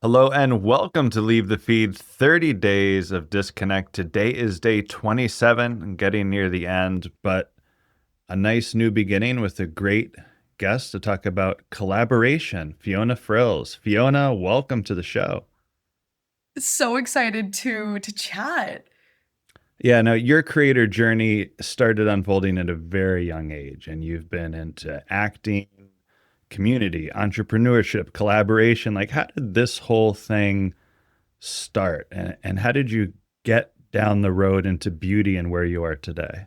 Hello and welcome to Leave the Feed 30 Days of Disconnect. Today is day 27 and getting near the end, but a nice new beginning with a great guest to talk about collaboration, Fiona Frills. Fiona, welcome to the show. So excited to chat. Yeah, now your creator journey started unfolding at a very young age, and you've been into acting, community, entrepreneurship, collaboration. Like, how did this whole thing start and how did you get down the road into beauty and where you are today?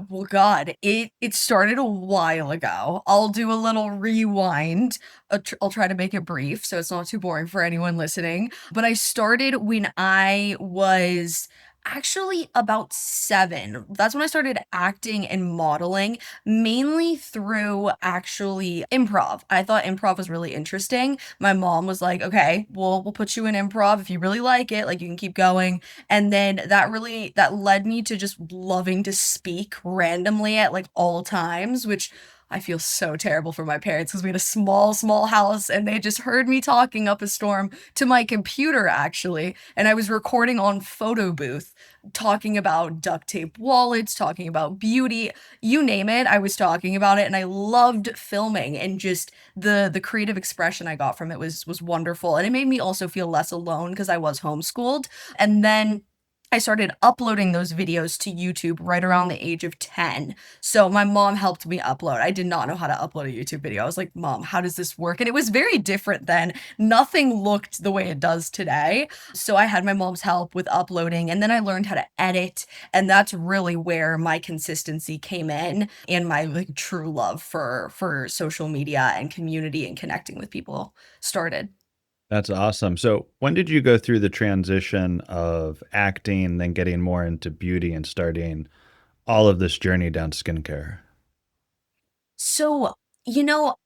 Well, God, it started a while ago. I'll do a little rewind. I'll try to make it brief so it's not too boring for anyone listening. But I started when I was actually about 7. That's when I started acting and modeling, mainly through actually improv. I thought improv was really interesting. My mom was like, "Okay, we'll put you in improv if you really like it. Like you can keep going." And then that led me to just loving to speak randomly at like all times, which I feel so terrible for my parents because we had a small house and they just heard me talking up a storm to my computer actually. And I was recording on photo booth, talking about duct tape wallets, talking about beauty, you name it, I was talking about it. And I loved filming, and just the creative expression I got from it was wonderful. And it made me also feel less alone because I was homeschooled. And then I started uploading those videos to YouTube right around the age of 10. So my mom helped me upload. I did not know how to upload a YouTube video. I was like, "Mom, how does this work?" And it was very different then. Nothing looked the way it does today. So I had my mom's help with uploading, and then I learned how to edit, and that's really where my consistency came in and my like true love for social media and community and connecting with people started. That's awesome. So when did you go through the transition of acting, then getting more into beauty and starting all of this journey down skincare? So,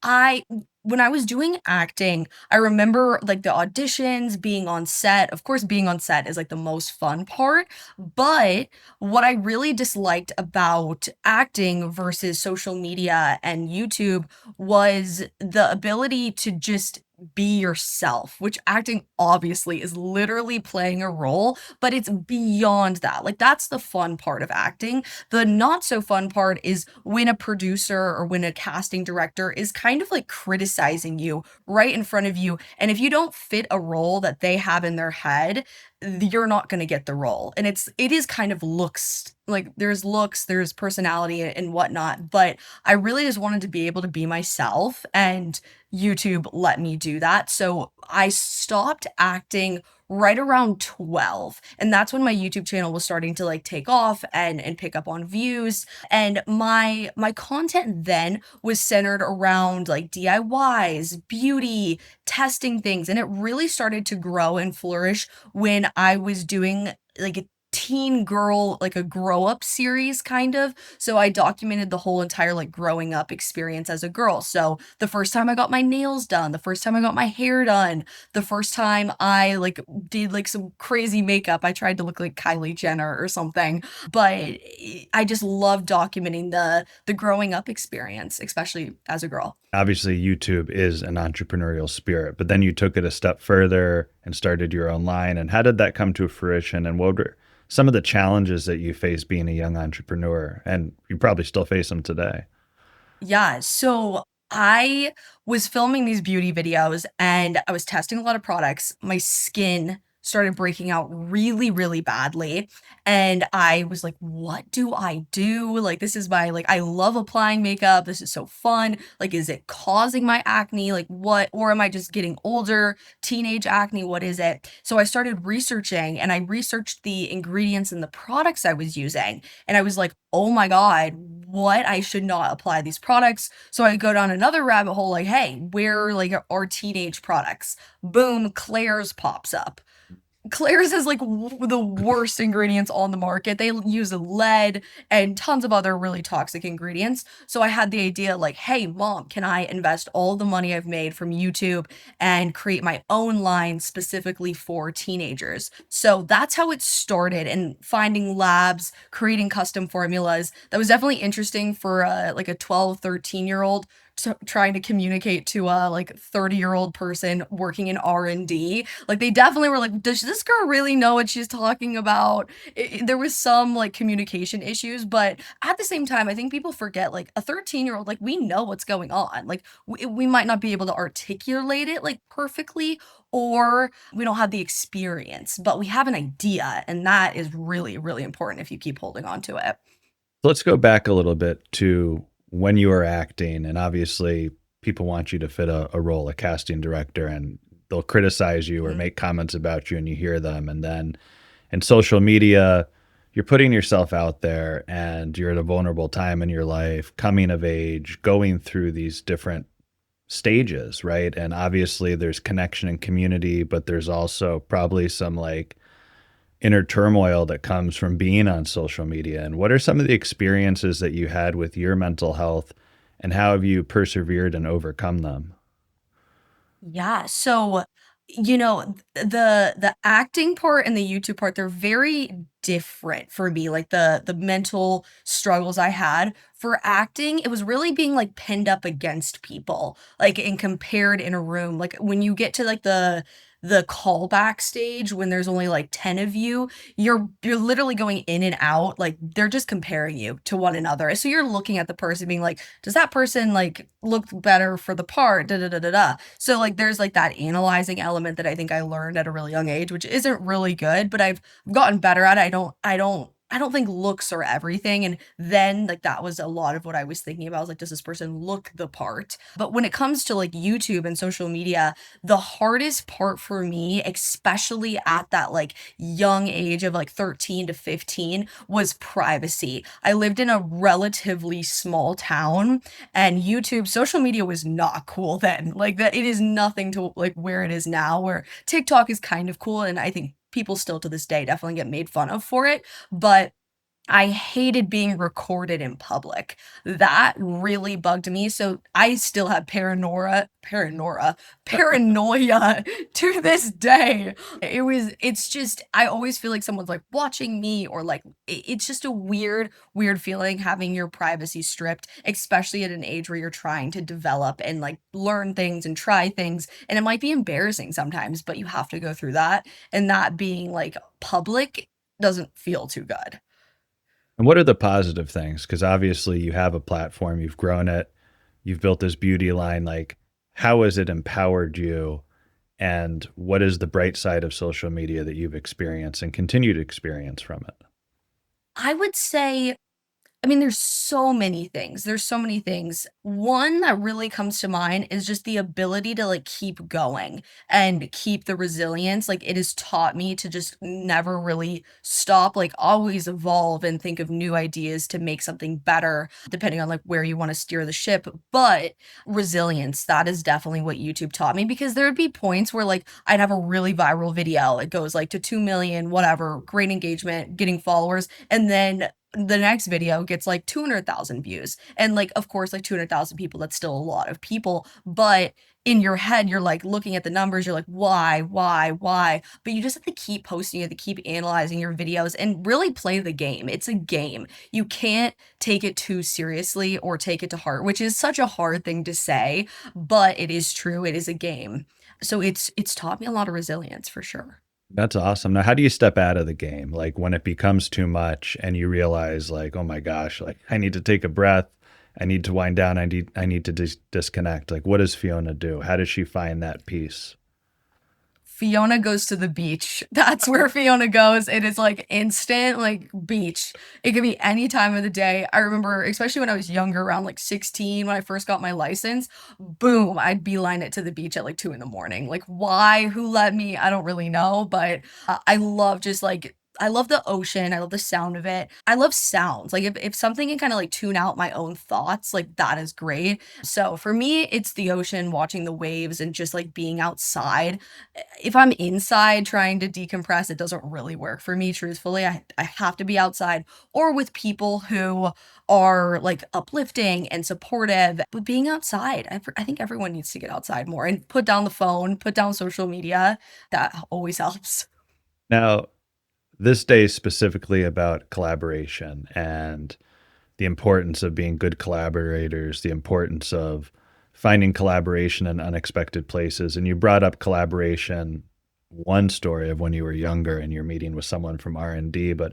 I when I was doing acting, I remember like the auditions, being on set. Of course, being on set is like the most fun part, but what I really disliked about acting versus social media and YouTube was the ability to just be yourself, which acting obviously is literally playing a role, but it's beyond that. Like that's the fun part of acting. The not so fun part is when a producer or when a casting director is kind of like criticizing you right in front of you. And if you don't fit a role that they have in their head, you're not going to get the role. And it is kind of looks, like there's looks, there's personality and whatnot. But I really just wanted to be able to be myself, and YouTube let me do that. So I stopped acting right around 12, and that's when my YouTube channel was starting to like take off and pick up on views. And my content then was centered around like DIYs, beauty, testing things, and it really started to grow and flourish when I was doing like a teen girl, like a grow up series kind of. So I documented the whole entire like growing up experience as a girl. So the first time I got my nails done, the first time I got my hair done, the first time I like did like some crazy makeup. I tried to look like Kylie Jenner or something. But I just love documenting the growing up experience, especially as a girl. Obviously, YouTube is an entrepreneurial spirit, but then you took it a step further and started your own line. And how did that come to fruition? And what were some of the challenges that you faced being a young entrepreneur? And you probably still face them today. Yeah, so I was filming these beauty videos and I was testing a lot of products. My skin started breaking out really, really badly. And I was like, what do I do? Like, this is my, like, I love applying makeup. This is so fun. Like, is it causing my acne? Like, what? Or am I just getting older? Teenage acne? What is it? So I started researching, and I researched the ingredients and the products I was using. And I was like, oh my God, what? I should not apply these products. So I go down another rabbit hole, like, hey, where like are teenage products? Boom, Claire's pops up. Claire's is like the worst ingredients on the market. They use lead and tons of other really toxic ingredients. So I had the idea like, hey, mom, can I invest all the money I've made from YouTube and create my own line specifically for teenagers? So that's how it started, and finding labs, creating custom formulas. That was definitely interesting for like a 12, 13-year-old trying to communicate to a like 30-year-old person working in R&D. Like they definitely were like, does this girl really know what she's talking about? There was some like communication issues, but at the same time, I think people forget like a 13-year-old, like we know what's going on. Like we might not be able to articulate it like perfectly, or we don't have the experience, but we have an idea. And that is really, really important if you keep holding on to it. Let's go back a little bit to when you were acting, and obviously people want you to fit a role, a casting director, and they'll criticize you or Mhm. make comments about you, and you hear them. And then in social media, you're putting yourself out there, and you're at a vulnerable time in your life, coming of age, going through these different stages, right? And obviously there's connection and community, but there's also probably some like inner turmoil that comes from being on social media. And what are some of the experiences that you had with your mental health, and how have you persevered and overcome them? Yeah, so, you know, the acting part and the YouTube part, they're very different for me, like, the mental struggles I had. For acting, it was really being, like, pinned up against people, like, and compared in a room, like, when you get to, like, the callback stage when there's only, like, 10 of you, you're literally going in and out, like, they're just comparing you to one another, so you're looking at the person being like, "Does that person, like, look better for the part? Da, da, da, da, da." So, like, there's, like, that analyzing element that I think I learned at a really young age, which isn't really good, but I've gotten better at it. I don't think looks are everything, and then, like, that was a lot of what I was thinking about. I was like, "Does this person look the part?" But when it comes to, like, YouTube and social media, the hardest part for me, especially at that, like, young age of, like, 13 to 15, was privacy. I lived in a relatively small town, and YouTube social media was not cool then. Like, that it is nothing to, like, where it is now, where TikTok is kind of cool, and I think people still to this day definitely get made fun of for it, but I hated being recorded in public. That really bugged me, so I still have paranoia to this day. It's just I always feel like someone's, like, watching me, or, like, it's just a weird, weird feeling having your privacy stripped, especially at an age where you're trying to develop and, like, learn things and try things, and it might be embarrassing sometimes, but you have to go through that, and that being, like, public doesn't feel too good. And what are the positive things? Because obviously you have a platform, you've grown it, you've built this beauty line. Like, how has it empowered you? And what is the bright side of social media that you've experienced and continue to experience from it? I would say I mean, there's so many things. There's so many things. One that really comes to mind is just the ability to like keep going and keep the resilience. Like it has taught me to just never really stop, like always evolve and think of new ideas to make something better, depending on like where you want to steer the ship. But resilience, that is definitely what YouTube taught me because there would be points where like I'd have a really viral video. It goes like to 2 million, whatever, great engagement, getting followers. And then the next video gets like 200,000 views. And like, of course, like 200,000 people, that's still a lot of people. But in your head, you're like looking at the numbers, you're like, why? But you just have to keep posting it, to keep analyzing your videos and really play the game. It's a game. You can't take it too seriously or take it to heart, which is such a hard thing to say, but it is true. It is a game. So it's taught me a lot of resilience for sure. That's awesome. Now, how do you step out of the game? Like when it becomes too much and you realize like, oh my gosh, like I need to take a breath. I need to wind down. I need to disconnect. Like what does Fiona do? How does she find that peace? Fiona goes to the beach. That's where Fiona goes. It is like instant, like beach. It could be any time of the day. I remember, especially when I was younger, around like 16, when I first got my license, boom, I'd beeline it to the beach at like 2 in the morning. Like, why? Who let me? I don't really know, but I love just like, I love the ocean. I love the sound of it. I love sounds. Like if something can kind of like tune out my own thoughts, like that is great. So for me, it's the ocean, watching the waves and just like being outside. If I'm inside trying to decompress, it doesn't really work for me, truthfully. I have to be outside or with people who are like uplifting and supportive. But being outside, I think everyone needs to get outside more and put down the phone, put down social media. That always helps. Now, this day is specifically about collaboration and the importance of being good collaborators, the importance of finding collaboration in unexpected places. And you brought up collaboration, one story of when you were younger and you're meeting with someone from R&D, but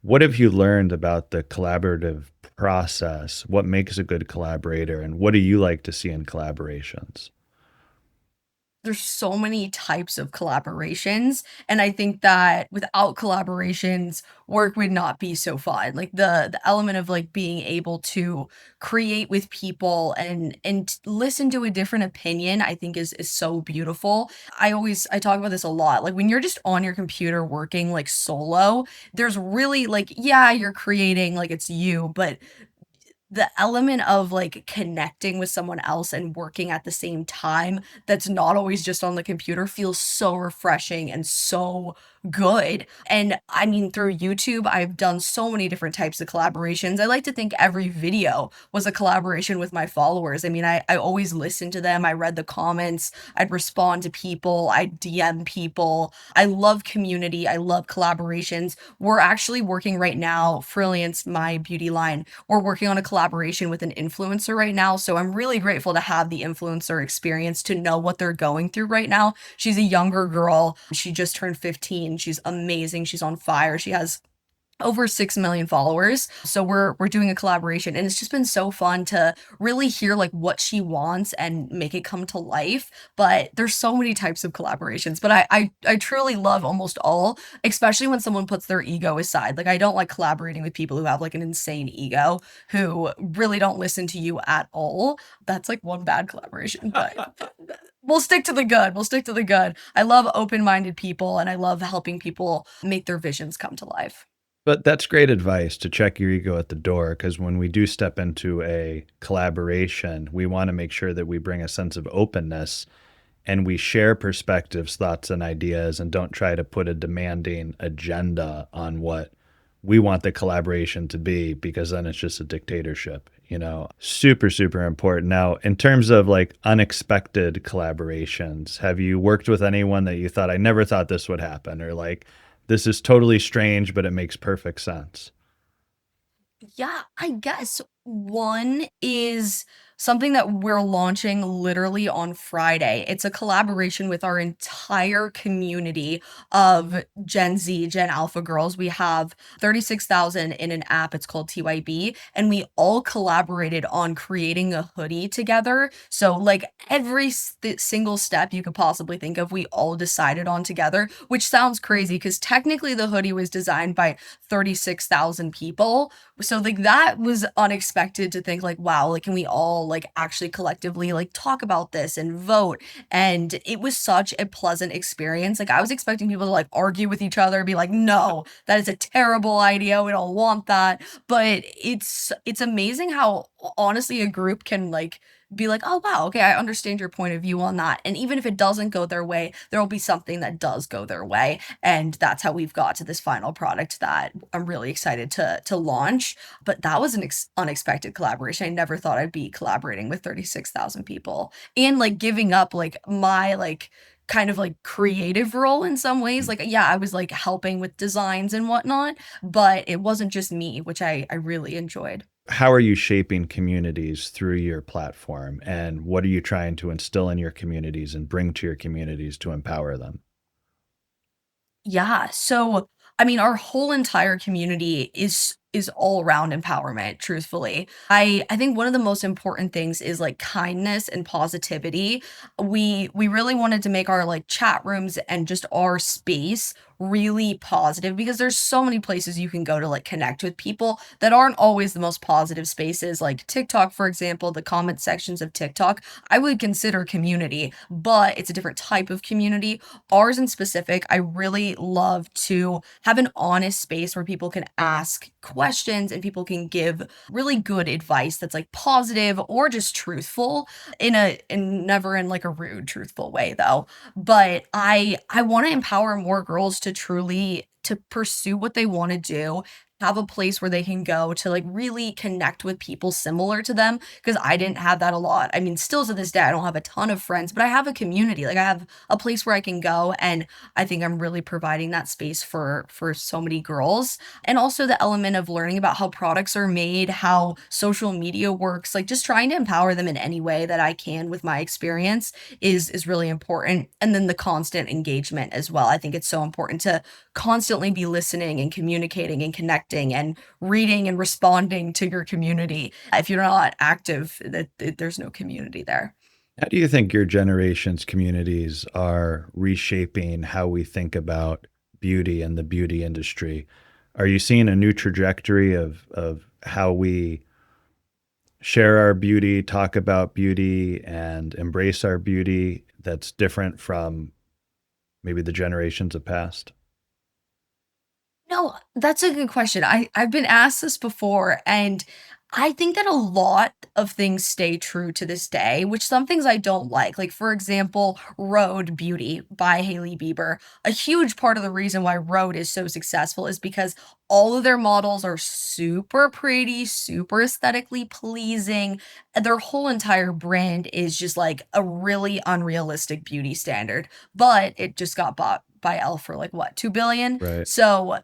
what have you learned about the collaborative process? What makes a good collaborator, and what do you like to see in collaborations? There's so many types of collaborations, and I think that without collaborations, work would not be so fun. Like the element of like being able to create with people and listen to a different opinion, I think is so beautiful. I talk about this a lot. Like when you're just on your computer working like solo, there's really like yeah, you're creating like it's you, but the element of, like, connecting with someone else and working at the same time that's not always just on the computer feels so refreshing and so good, and, I mean, through YouTube, I've done so many different types of collaborations. I like to think every video was a collaboration with my followers. I mean, I always listened to them, I read the comments, I'd respond to people, I'd DM people. I love community, I love collaborations. We're actually working right now, Frilliance, my beauty line, we're working on a collaboration with an influencer right now. So I'm really grateful to have the influencer experience to know what they're going through right now. She's a younger girl. She just turned 15. She's amazing. She's on fire. She has over 6 million followers. So we're doing a collaboration and it's just been so fun to really hear like what she wants and make it come to life. But there's so many types of collaborations, but I truly love almost all, especially when someone puts their ego aside. Like I don't like collaborating with people who have like an insane ego, who really don't listen to you at all. That's like one bad collaboration, but we'll stick to the good. We'll stick to the good. I love open-minded people and I love helping people make their visions come to life. But that's great advice to check your ego at the door because when we do step into a collaboration, we want to make sure that we bring a sense of openness and we share perspectives, thoughts, and ideas and don't try to put a demanding agenda on what we want the collaboration to be because then it's just a dictatorship, you know. Super, super important. Now, in terms of like unexpected collaborations, have you worked with anyone that you thought, I never thought this would happen, or like, this is totally strange, but it makes perfect sense? Yeah, I guess one is something that we're launching literally on Friday. It's a collaboration with our entire community of Gen Z, Gen Alpha girls. We have 36,000 in an app. It's called TYB. And we all collaborated on creating a hoodie together. So, like, every single step you could possibly think of, we all decided on together, which sounds crazy because technically the hoodie was designed by 36,000 people, so like that was unexpected to think like, wow, like can we all like actually collectively like talk about this and vote? And it was such a pleasant experience. Like I was expecting people to like argue with each other, be like, no, that is a terrible idea. We don't want that. But it's amazing how honestly a group can like be like, oh wow, okay, I understand your point of view on that. And even if it doesn't go their way, there will be something that does go their way. And that's how we've got to this final product that I'm really excited to launch. But that was an unexpected collaboration. I never thought I'd be collaborating with 36,000 people and like giving up like my like kind of like creative role in some ways. Like, yeah, I was like helping with designs and whatnot, but it wasn't just me, which I really enjoyed. How are you shaping communities through your platform? And what are you trying to instill in your communities and bring to your communities to empower them? Yeah, so, I mean, our whole entire community is all around empowerment, truthfully. I think one of the most important things is, like, kindness and positivity. We really wanted to make our, like, chat rooms and just our space really positive because there's so many places you can go to, like, connect with people that aren't always the most positive spaces, like TikTok, for example, the comment sections of TikTok, I would consider community, but it's a different type of community. Ours in specific, I really love to have an honest space where people can ask questions and people can give really good advice that's like positive or just truthful in never in like a rude truthful way though. But I want to empower more girls to truly to pursue what they want to do, have a place where they can go to like really connect with people similar to them because I didn't have that a lot. I mean, still to this day, I don't have a ton of friends, but I have a community. Like I have a place where I can go, and I think I'm really providing that space for so many girls. And also the element of learning about how products are made, how social media works, like just trying to empower them in any way that I can with my experience is really important. And then the constant engagement as well. I think it's so important to constantly be listening and communicating and connecting and reading and responding to your community. If you're not active, there's no community there. How do you think your generation's communities are reshaping how we think about beauty and the beauty industry? Are you seeing a new trajectory of how we share our beauty, talk about beauty, and embrace our beauty that's different from maybe the generations of past? No, that's a good question. I've been asked this before, and I think that a lot of things stay true to this day, which some things I don't like. Like for example, Road Beauty by Hailey Bieber. A huge part of the reason why Road is so successful is because all of their models are super pretty, super aesthetically pleasing. And their whole entire brand is just like a really unrealistic beauty standard. But it just got bought by Elle for like what, 2 billion? Right. So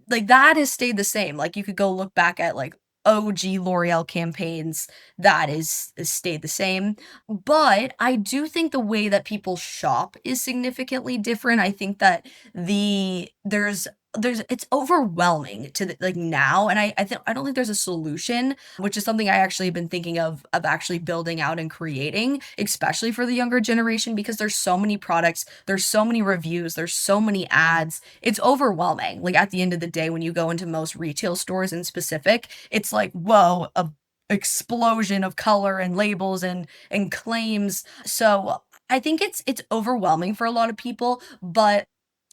like that has stayed the same. Like you could go look back at like OG L'Oreal campaigns, that is stayed the same. But I do think the way that people shop is significantly different. I think that there's it's overwhelming to like now, and I don't think there's a solution, which is something I actually have been thinking of actually building out and creating, especially for the younger generation, because there's so many products, there's so many reviews, there's so many ads. It's overwhelming. Like at the end of the day, when you go into most retail stores in specific, it's like, whoa, a explosion of color and labels and claims. So I think it's overwhelming for a lot of people, but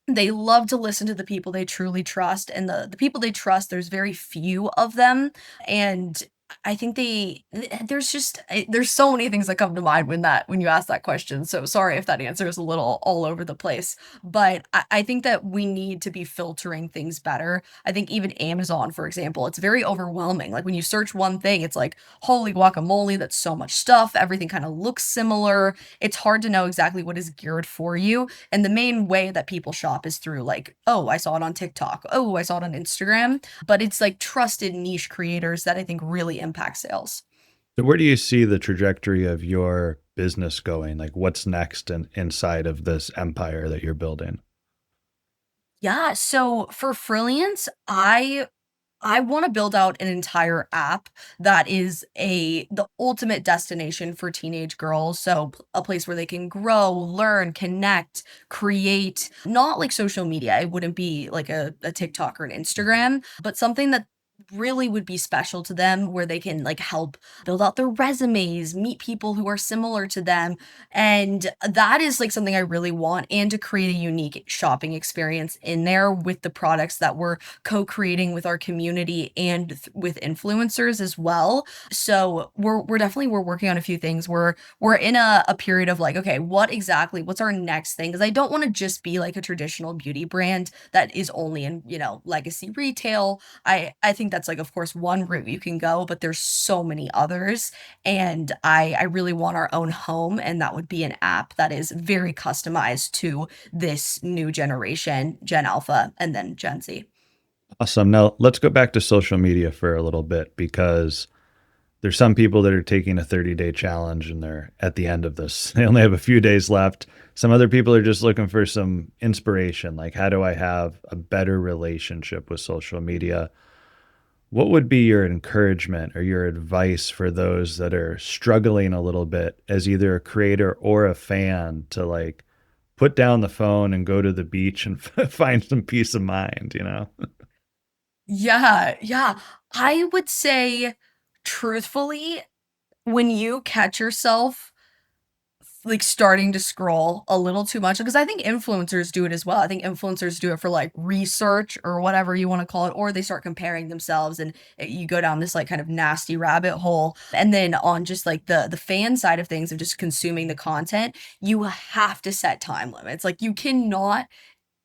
they love to listen to the people they truly trust, and the people they trust, there's very few of them, and I think there's just there's so many things that come to mind when you ask that question, so sorry if that answer is a little all over the place, but I think that we need to be filtering things better. I think even Amazon, for example, it's very overwhelming. Like, when you search one thing, it's like, "Holy guacamole, that's so much stuff." Everything kinda looks similar. It's hard to know exactly what is geared for you, and the main way that people shop is through like, "Oh, I saw it on TikTok. Oh, I saw it on Instagram." But it's like trusted niche creators that I think really impact sales. So where do you see the trajectory of your business going? Like what's next inside of this empire that you're building? Yeah, so for Frilliance, I wanna build out an entire app that is the ultimate destination for teenage girls, so a place where they can grow, learn, connect, create, not like social media. It wouldn't be like a TikTok or an Instagram, but something that really would be special to them, where they can like help build out their resumes, meet people who are similar to them. And that is like something I really want, and to create a unique shopping experience in there with the products that we're co-creating with our community and with influencers as well. So we're definitely we're working on a few things. We're in a period of like, okay, what's our next thing? Because I don't want to just be like a traditional beauty brand that is only in, legacy retail. I think that's like, of course, one route you can go, but there's so many others. And I really want our own home, and that would be an app that is very customized to this new generation, Gen Alpha and then Gen Z. Awesome. Now let's go back to social media for a little bit because there's some people that are taking a 30-day challenge and they're at the end of this. They only have a few days left. Some other people are just looking for some inspiration. Like, how do I have a better relationship with social media? What would be your encouragement or your advice for those that are struggling a little bit as either a creator or a fan to like put down the phone and go to the beach and find some peace of mind, you know? Yeah, yeah. I would say, truthfully, when you catch yourself like starting to scroll a little too much, because I think influencers do it as well. I think influencers do it for like research or whatever you want to call it, or they start comparing themselves, and you go down this like kind of nasty rabbit hole. And then on just like the fan side of things of just consuming the content, you have to set time limits. Like you cannot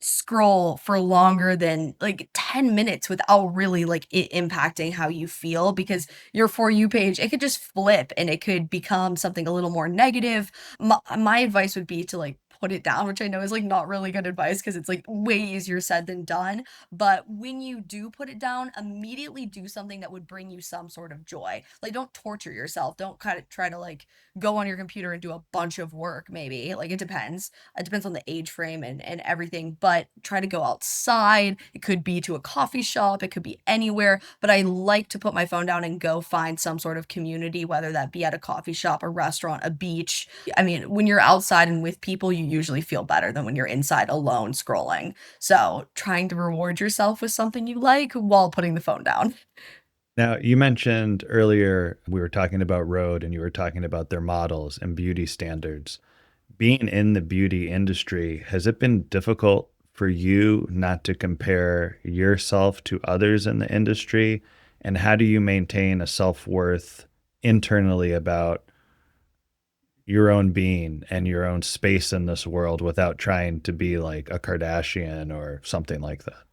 scroll for longer than like 10 minutes without really like it impacting how you feel, because your For You page, it could just flip and it could become something a little more negative. My advice would be to like put it down, which I know is like not really good advice because it's like way easier said than done. But when you do put it down, immediately do something that would bring you some sort of joy. Like, don't torture yourself. Don't kind of try to like go on your computer and do a bunch of work, maybe. Like, it depends. It depends on the age frame and everything, but try to go outside. It could be to a coffee shop, it could be anywhere, but I like to put my phone down and go find some sort of community, whether that be at a coffee shop, a restaurant, a beach. I mean, when you're outside and with people, you usually feel better than when you're inside alone scrolling. So, trying to reward yourself with something you like while putting the phone down. Now, you mentioned earlier we were talking about Rode and you were talking about their models and beauty standards. Being in the beauty industry, has it been difficult for you not to compare yourself to others in the industry? And how do you maintain a self worth internally about your own being and your own space in this world without trying to be like a Kardashian or something like that?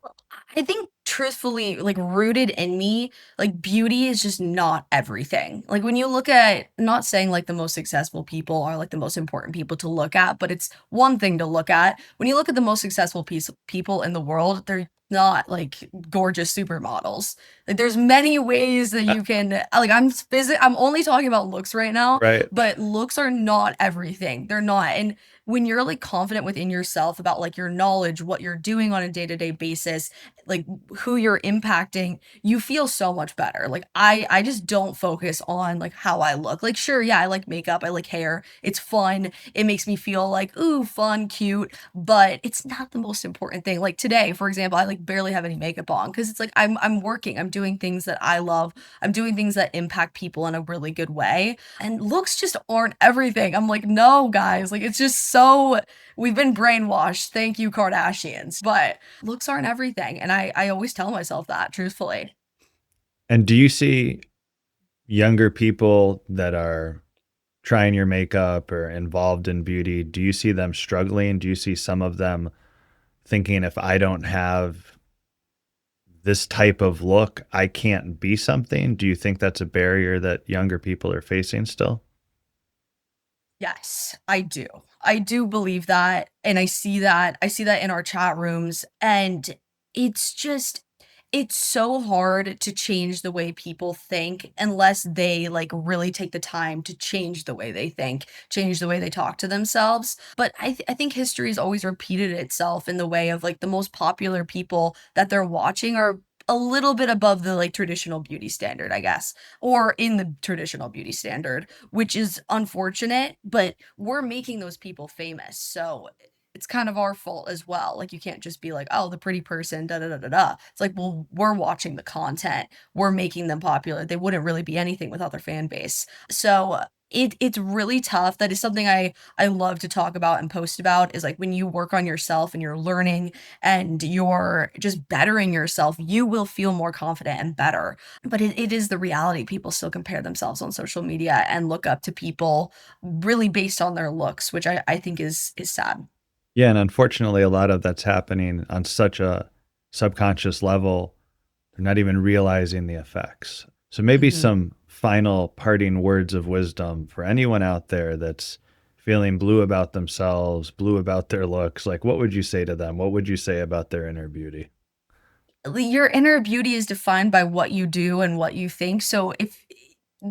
I think truthfully, like rooted in me, like beauty is just not everything. Like when you look at, not saying like the most successful people are like the most important people to look at, but it's one thing to look at. When you look at the most successful people in the world, they're not like gorgeous supermodels. Like there's many ways that you can like I'm only talking about looks right now, Right. but looks are not everything. They're not. And when you're like confident within yourself about like your knowledge, what you're doing on a day-to-day basis, like who you're impacting, you feel so much better. Like I just don't focus on like how I look. Like sure, yeah, I like makeup, I like hair. It's fun. It makes me feel like ooh, fun, cute, but it's not the most important thing. Like today, for example, I like barely have any makeup on because it's like I'm working, I'm doing things that I love. I'm doing things that impact people in a really good way. And looks just aren't everything. I'm like, no, guys, like it's just so we've been brainwashed. Thank you, Kardashians. But looks aren't everything. And I always tell myself that, truthfully. And do you see younger people that are trying your makeup or involved in beauty? Do you see them struggling? Do you see some of them thinking, if I don't have this type of look, I can't be something? Do you think that's a barrier that younger people are facing still? Yes, I do. I do believe that, and I see that. I see that in our chat rooms, and it's just it's so hard to change the way people think unless they like really take the time to change the way they think, change the way they talk to themselves. But I think history has always repeated itself in the way of like the most popular people that they're watching are a little bit above the like traditional beauty standard, I guess, or in the traditional beauty standard, which is unfortunate, but we're making those people famous. So it's kind of our fault as well. Like you can't just be like, oh, the pretty person, da da da da da. It's like, well, we're watching the content, we're making them popular. They wouldn't really be anything without their fan base. So it's really tough. That is something I love to talk about and post about is like when you work on yourself and you're learning and you're just bettering yourself, you will feel more confident and better. But it is the reality. People still compare themselves on social media and look up to people really based on their looks, which I think is sad. Yeah, and unfortunately, a lot of that's happening on such a subconscious level. They're not even realizing the effects. So maybe Mhm. some final parting words of wisdom for anyone out there that's feeling blue about themselves, blue about their looks. Like, what would you say to them? What would you say about their inner beauty? Your inner beauty is defined by what you do and what you think. So if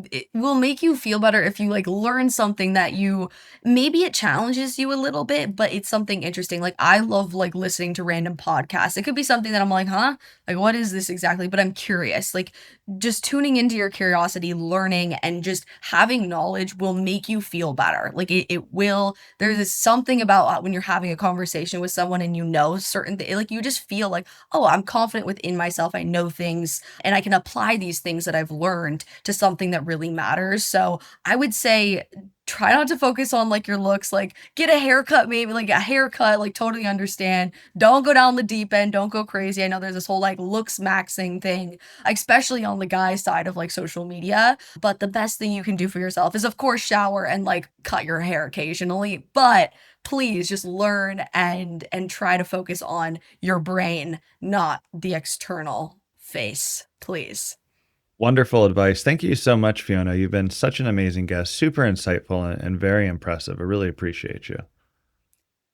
it will make you feel better if you like learn something that you maybe it challenges you a little bit, but it's something interesting. Like I love like listening to random podcasts. It could be something that I'm like, huh? Like what is this exactly? But I'm curious. Like just tuning into your curiosity, learning and just having knowledge will make you feel better. Like it will, there's this something about when you're having a conversation with someone and you know certain things, like you just feel like, oh, I'm confident within myself. I know things and I can apply these things that I've learned to something that really matters. So I would say try not to focus on like your looks, like get a haircut, maybe like a haircut, like totally understand. Don't go down the deep end, don't go crazy. I know there's this whole like looks maxing thing, especially on the guy side of like social media. But the best thing you can do for yourself is, of course, shower and like cut your hair occasionally. But please just learn and try to focus on your brain, not the external face, please. Wonderful advice. Thank you so much, Fiona. You've been such an amazing guest, super insightful and very impressive. I really appreciate you.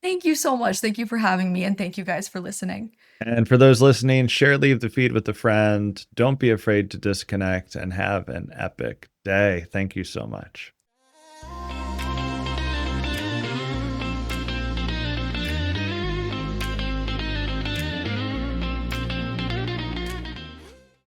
Thank you so much. Thank you for having me, and thank you guys for listening. And for those listening, share Leave the Feed with a friend. Don't be afraid to disconnect and have an epic day. Thank you so much.